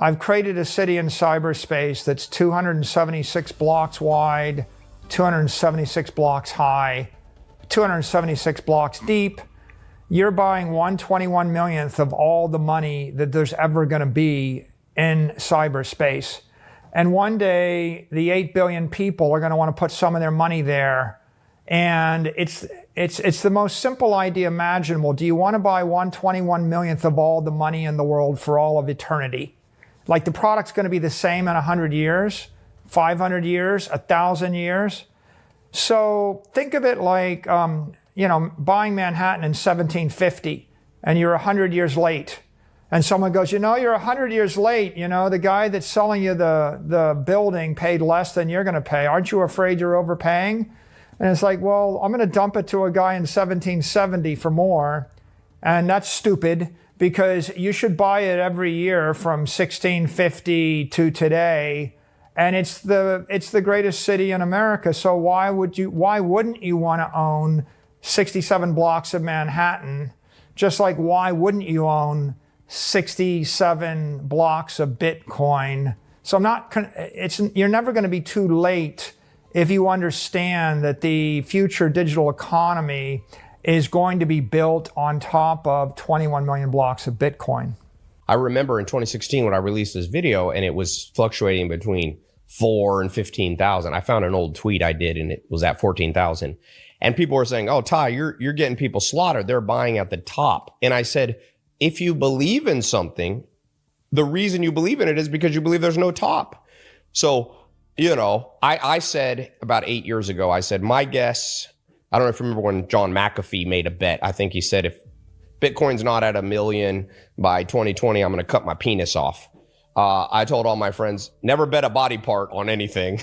I've created a city in cyberspace that's 276 blocks wide, 276 blocks high, 276 blocks deep. You're buying 1/21 millionth of all the money that there's ever going to be in cyberspace. And one day, the 8 billion people are going to want to put some of their money there. And it's the most simple idea imaginable. Do you want to buy 1/21 millionth of all the money in the world for all of eternity? Like the product's going to be the same in 100 years, 500 years, 1,000 years. So think of it like, buying Manhattan in 1750 and you're 100 years late. And someone goes, you're 100 years late. The guy that's selling you the building paid less than you're going to pay. Aren't you afraid you're overpaying? And it's like, well, I'm going to dump it to a guy in 1770 for more. And that's stupid because you should buy it every year from 1650 to today. And it's the greatest city in America. So why wouldn't you want to own 67 blocks of Manhattan? Just like why wouldn't you own 67 blocks of Bitcoin? So you're never going to be too late if you understand that the future digital economy is going to be built on top of 21 million blocks of Bitcoin. I remember in 2016 when I released this video and it was fluctuating between 4 and 15,000. I found an old tweet I did and it was at 14,000. And people were saying, oh, Ty, you're getting people slaughtered. They're buying at the top. And I said, if you believe in something, the reason you believe in it is because you believe there's no top. So, I said about 8 years ago, I said, my guess, I don't know if you remember when John McAfee made a bet. I think he said, if Bitcoin's not at 1 million by 2020, I'm going to cut my penis off. I told all my friends, never bet a body part on anything.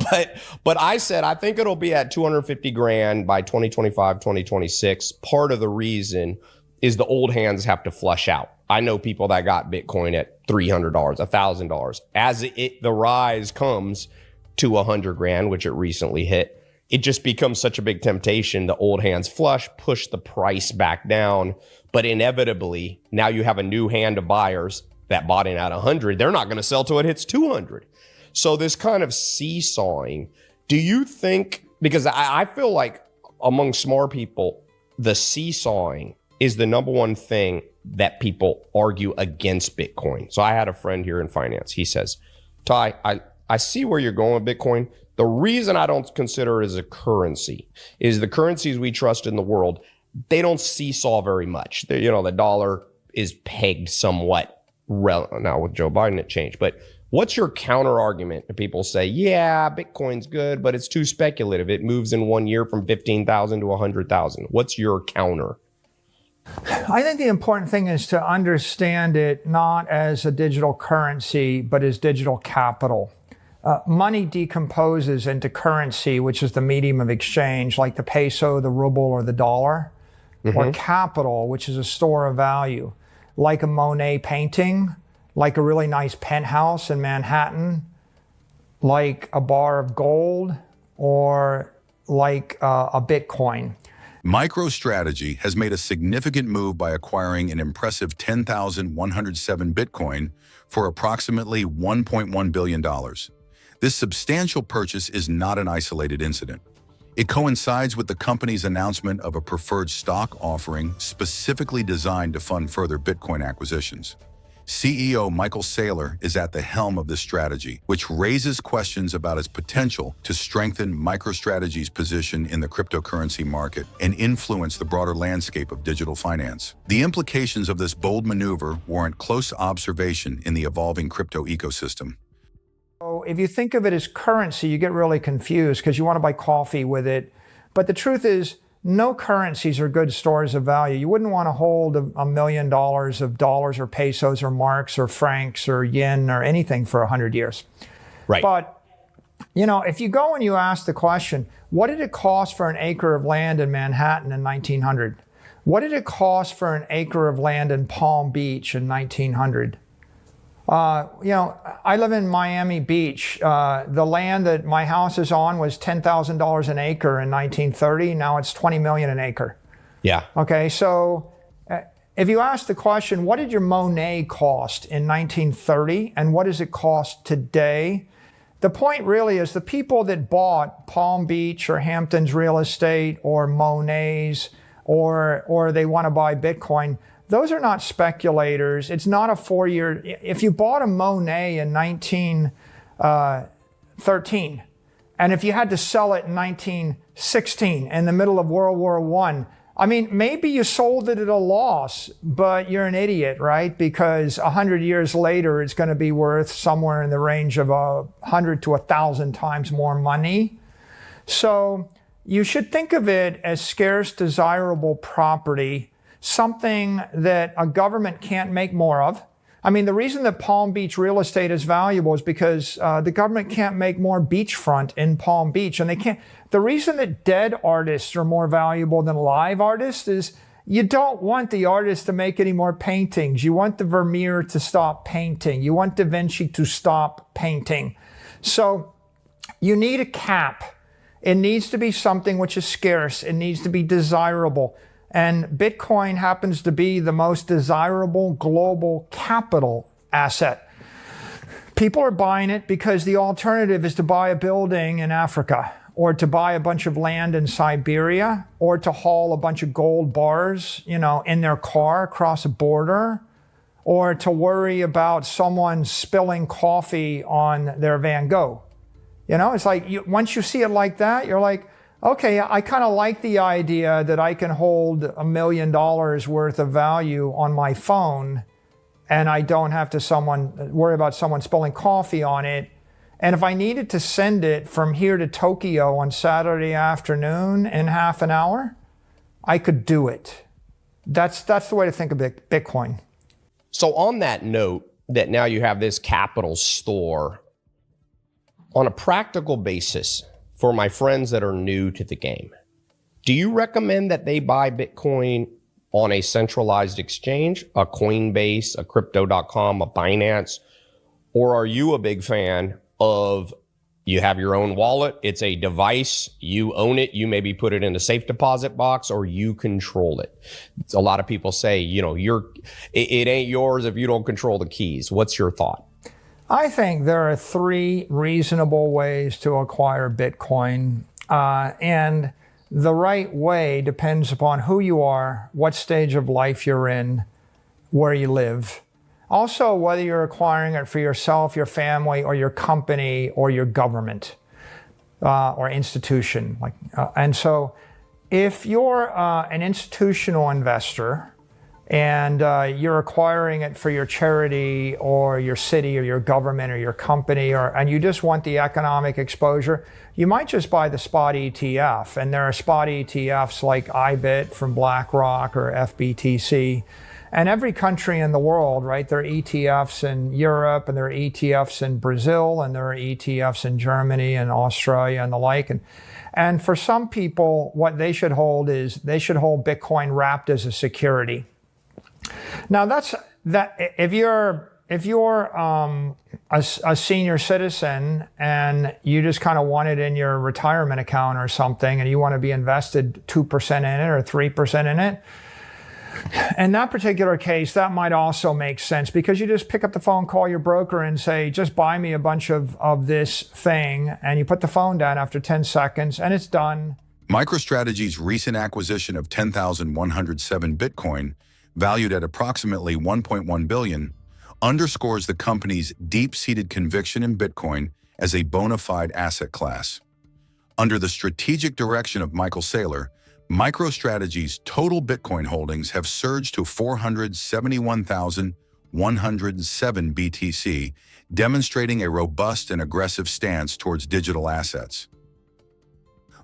but I said, I think it'll be at 250 grand by 2025, 2026. Part of the reason is the old hands have to flush out. I know people that got Bitcoin at $300, $1,000. As the rise comes to 100 grand, which it recently hit, it just becomes such a big temptation. The old hands flush, push the price back down. But inevitably, now you have a new hand of buyers that bought in at 100. They're not going to sell till it hits 200. So this kind of seesawing, do you think, because I feel like among smart people, the seesawing is the number one thing that people argue against Bitcoin. So I had a friend here in finance. He says, Ty, I see where you're going with Bitcoin. The reason I don't consider it as a currency is the currencies we trust in the world, they don't seesaw very much. The dollar is pegged somewhat. Now with Joe Biden, it changed. But what's your counter argument to people say, yeah, Bitcoin's good, but it's too speculative. It moves in 1 year from 15,000 to 100,000. What's your counter? I think the important thing is to understand it not as a digital currency, but as digital capital. Money decomposes into currency, which is the medium of exchange, like the peso, the ruble, or the dollar, or capital, which is a store of value, like a Monet painting, like a really nice penthouse in Manhattan, like a bar of gold, or like a Bitcoin. MicroStrategy has made a significant move by acquiring an impressive 10,107 Bitcoin for approximately $1.1 billion. This substantial purchase is not an isolated incident. It coincides with the company's announcement of a preferred stock offering specifically designed to fund further Bitcoin acquisitions. CEO Michael Saylor is at the helm of this strategy, which raises questions about its potential to strengthen MicroStrategy's position in the cryptocurrency market and influence the broader landscape of digital finance. The implications of this bold maneuver warrant close observation in the evolving crypto ecosystem. So if you think of it as currency, you get really confused because you want to buy coffee with it. But the truth is, no currencies are good stores of value. You wouldn't want to hold $1 million of dollars or pesos or marks or francs or yen or anything for 100 years. Right. But, if you go and you ask the question, what did it cost for an acre of land in Manhattan in 1900? What did it cost for an acre of land in Palm Beach in 1900? I live in Miami Beach. The land that my house is on was $10,000 an acre in 1930. Now it's $20 million an acre. Yeah. Okay, so if you ask the question, what did your Monet cost in 1930 and what does it cost today? The point really is the people that bought Palm Beach or Hampton's real estate or Monet's or they want to buy Bitcoin, those are not speculators. It's not a 4-year. If you bought a Monet in 1913, and if you had to sell it in 1916 in the middle of World War I mean, maybe you sold it at a loss, but you're an idiot, right? Because 100 years later, it's going to be worth somewhere in the range of 100 to 1,000 times more money. So you should think of it as scarce, desirable property, something that a government can't make more of. I mean, the reason that Palm Beach real estate is valuable is because the government can't make more beachfront in Palm Beach, and they can't. The reason that dead artists are more valuable than live artists is you don't want the artist to make any more paintings. You want the Vermeer to stop painting. You want Da Vinci to stop painting. So you need a cap. It needs to be something which is scarce. It needs to be desirable. And Bitcoin happens to be the most desirable global capital asset. People are buying it because the alternative is to buy a building in Africa, or to buy a bunch of land in Siberia, or to haul a bunch of gold bars, in their car across a border, or to worry about someone spilling coffee on their Van Gogh. It's like once you see it like that, you're like, okay, I kind of like the idea that I can hold $1 million worth of value on my phone and I don't have to worry about someone spilling coffee on it. And if I needed to send it from here to Tokyo on Saturday afternoon in half an hour, I could do it. That's the way to think of Bitcoin. So on that note, that now you have this capital store, on a practical basis, for my friends that are new to the game, do you recommend that they buy Bitcoin on a centralized exchange, a Coinbase, a Crypto.com, a Binance, or are you a big fan of you have your own wallet, it's a device, you own it, you maybe put it in a safe deposit box or you control it? A lot of people say, it ain't yours if you don't control the keys. What's your thought? I think there are 3 reasonable ways to acquire Bitcoin. And the right way depends upon who you are, what stage of life you're in, where you live. Also, whether you're acquiring it for yourself, your family, or your company, or your government, or institution. And so if you're an institutional investor and you're acquiring it for your charity or your city or your government or your company, and you just want the economic exposure, you might just buy the spot ETF. And there are spot ETFs like IBIT from BlackRock or FBTC. And every country in the world, right? There are ETFs in Europe, and there are ETFs in Brazil, and there are ETFs in Germany and Australia and the like. And for some people, what they should hold is they should hold Bitcoin wrapped as a security. Now if you're a senior citizen and you just kind of want it in your retirement account or something, and you want to be invested 2% in it or 3% in it, in that particular case, that might also make sense because you just pick up the phone, call your broker and say, just buy me a bunch of this thing. And you put the phone down after 10 seconds and it's done. MicroStrategy's recent acquisition of 10,107 Bitcoin, valued at approximately $1.1 billion, underscores the company's deep-seated conviction in Bitcoin as a bona fide asset class. Under the strategic direction of Michael Saylor, MicroStrategy's total Bitcoin holdings have surged to 471,107 BTC, demonstrating a robust and aggressive stance towards digital assets.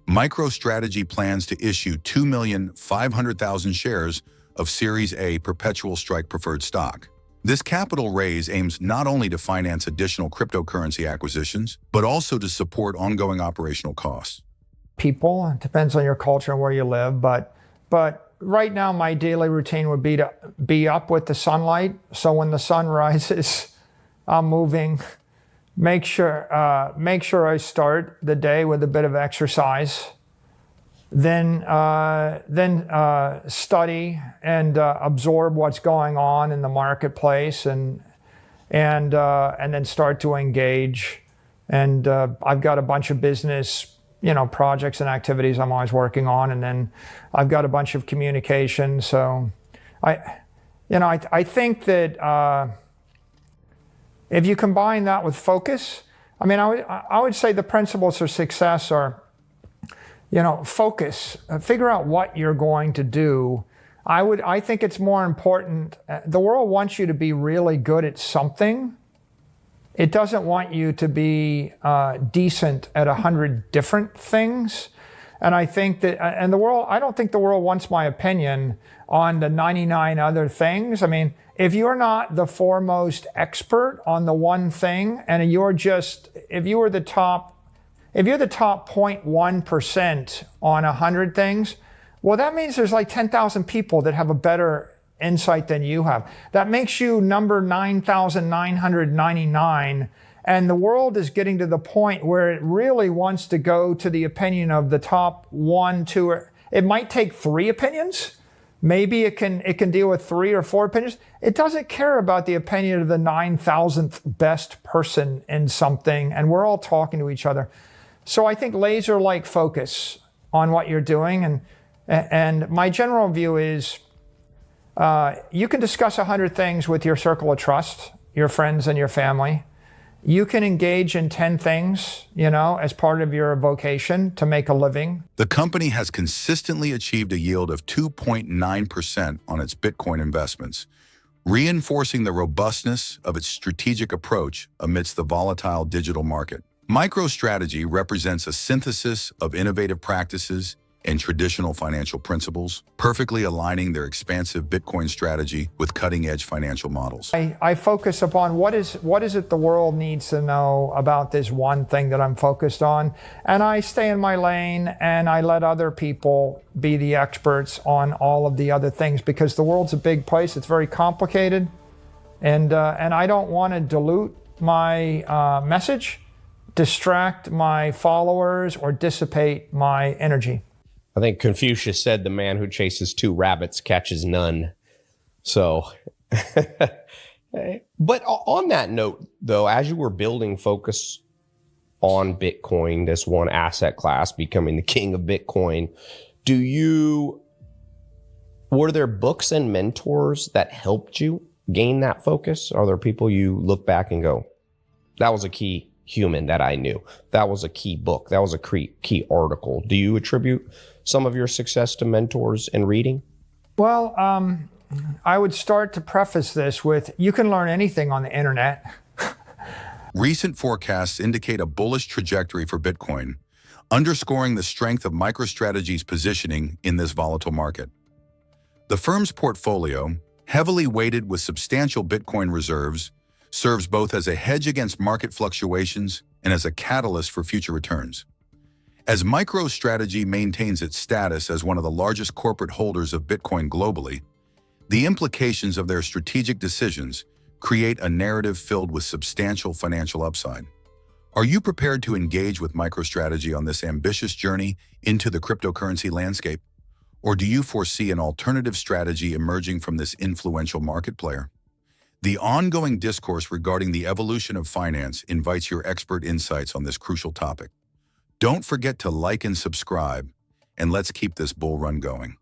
MicroStrategy plans to issue 2,500,000 shares of Series A perpetual strike preferred stock. This capital raise aims not only to finance additional cryptocurrency acquisitions, but also to support ongoing operational costs. People, it depends on your culture and where you live, but right now my daily routine would be to be up with the sunlight. So when the sun rises, I'm moving. Make sure I start the day with a bit of exercise. then study and absorb what's going on in the marketplace, and then start to engage. And I've got a bunch of business, projects and activities I'm always working on, and then I've got a bunch of communication. So I think that if you combine that with focus, I would say the principles of success are, focus, figure out what you're going to do. I think it's more important. The world wants you to be really good at something. It doesn't want you to be decent at 100 different things. And I think that, and I don't think the world wants my opinion on the 99 other things. If you're not the foremost expert on the one thing, and if you're the top 0.1% on 100 things, well, that means there's like 10,000 people that have a better insight than you have. That makes you number 9,999. And the world is getting to the point where it really wants to go to the opinion of the top 1, 2, or it might take 3 opinions. Maybe it can deal with 3 or 4 opinions. It doesn't care about the opinion of the 9,000th best person in something, and we're all talking to each other. So I think laser-like focus on what you're doing, and my general view is you can discuss 100 things with your circle of trust, your friends and your family. You can engage in 10 things, as part of your vocation to make a living. The company has consistently achieved a yield of 2.9% on its Bitcoin investments, reinforcing the robustness of its strategic approach amidst the volatile digital market. MicroStrategy represents a synthesis of innovative practices and traditional financial principles, perfectly aligning their expansive Bitcoin strategy with cutting-edge financial models. I focus upon what is it the world needs to know about this one thing that I'm focused on, and I stay in my lane and I let other people be the experts on all of the other things, because the world's a big place. It's very complicated, and I don't want to dilute my message, distract my followers, or dissipate my energy. I think Confucius said the man who chases 2 rabbits catches none. So, but on that note, though, as you were building focus on Bitcoin, this one asset class, becoming the king of Bitcoin, were there books and mentors that helped you gain that focus? Are there people you look back and go, that was a key human that I knew, that was a key book, that was a key article? Do you attribute some of your success to mentors and reading? Well, I would start to preface this with, you can learn anything on the internet. Recent forecasts indicate a bullish trajectory for Bitcoin, underscoring the strength of MicroStrategy's positioning in this volatile market. The firm's portfolio, heavily weighted with substantial Bitcoin reserves, serves both as a hedge against market fluctuations and as a catalyst for future returns. As MicroStrategy maintains its status as one of the largest corporate holders of Bitcoin globally, the implications of their strategic decisions create a narrative filled with substantial financial upside. Are you prepared to engage with MicroStrategy on this ambitious journey into the cryptocurrency landscape? Or do you foresee an alternative strategy emerging from this influential market player? The ongoing discourse regarding the evolution of finance invites your expert insights on this crucial topic. Don't forget to like and subscribe, and let's keep this bull run going.